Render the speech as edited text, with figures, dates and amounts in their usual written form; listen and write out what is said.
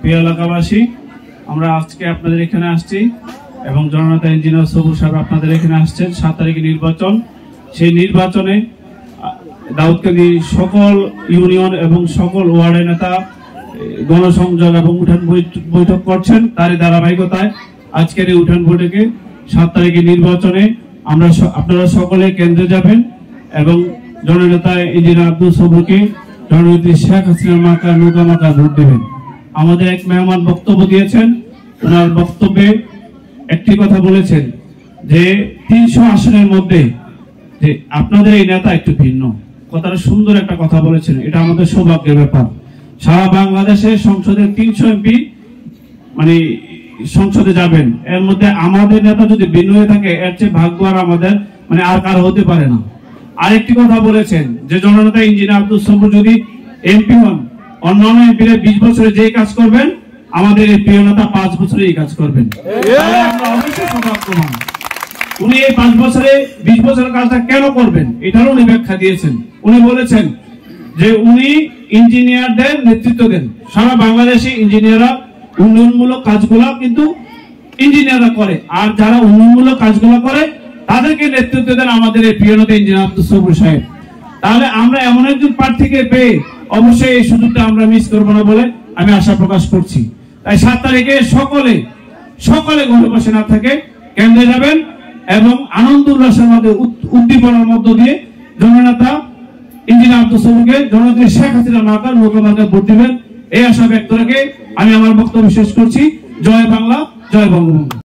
প্রিয় এলাকাবাসী, আমরা আজকে আপনাদের এখানে আসছি এবং জননেতা ইঞ্জিনিয়ার সবুর সাহেব আপনাদের এখানে আসছেন। 7 তারিখে নির্বাচন, সেই নির্বাচনে দাউদকান্দি সকল ইউনিয়ন এবং সকল ওয়ার্ডের নেতা গণসংযোগ এবং উঠান বৈঠক করছেন। তারই ধারাবাহিকতায় আজকের এই উঠান বৈঠকে 7 তারিখে নির্বাচনে আপনারা সকলে কেন্দ্রে যাবেন এবং জননেতা ইঞ্জিনিয়ার আব্দুল সবুরকে জননেত্রী শেখ হাসিনার মার্কা নৌকা মার্কা ভোট দেবেন। আমাদের এক মেহমান বক্তব্য দিয়েছেন, ওনার বক্তব্যে একটি কথা বলেছেন যে 300 আসনের মধ্যে যে আপনাদের এই নেতা একটু ভিন্ন। কথাটা সুন্দর একটা কথা বলেছেন, এটা আমাদের সৌভাগ্যের ব্যাপার। সারা বাংলাদেশে সংসদের 300 এমপি মানে সংসদে যাবেন, এর মধ্যে আমাদের নেতা যদি ভিন্ন হয়ে থাকে এর চেয়ে ভাগ্য আর আমাদের মানে আর কারো হতে পারে না। আরেকটি কথা বলেছেন যে জননেতা ইঞ্জিনিয়ার আব্দুল সবুর যদি এমপি হন, অন্যান্য এমপিরা 20 বছরে যে কাজ করবেন আমাদের এই প্রিয় নেতা 5 বছরে এই কাজ করবেন। আমরা অবশ্যই সৌভাগ্যবান। উনি এই 5 বছরে 20 বছরের কাজটা কেন করবেন এটারও উনি ব্যাখ্যা দিয়েছেন। উনি বলেছেন যে উনি ইঞ্জিনিয়ারদের নেতৃত্ব দেন, সারা বাংলাদেশে ইঞ্জিনিয়াররা উন্নয়নমূলক কাজগুলো কিন্তু ইঞ্জিনিয়াররা করে, আর যারা উন্নয়নমূলক কাজগুলো করে তাদেরকে নেতৃত্ব দেন আমাদের এই প্রিয় নেতা ইঞ্জিনিয়ার আব্দুল সবুর সাহেব। তাহলে আমরা এমন একজন প্রার্থীকে পেয়ে অবশ্যই এই সুযোগটা আমরা মিস করবো না বলে আমি আশা প্রকাশ করছি। তাই 7 তারিখে সকলে ঘরে বসে না থাকে কেন্দ্রে যাবেন এবং আনন্দ উল্লাসের মধ্যে উদ্দীপনার মধ্য দিয়ে জননেতা ইঞ্জিনিয়ার আব্দুল সবুরকে জননেত্রী শেখ হাসিনা মার্কা নৌকা মার্কা ভোট দিবেন। এই আশা ব্যক্ত রেখে আমি আমার বক্তব্য শেষ করছি। জয় বাংলা, জয় বঙ্গবন্ধু।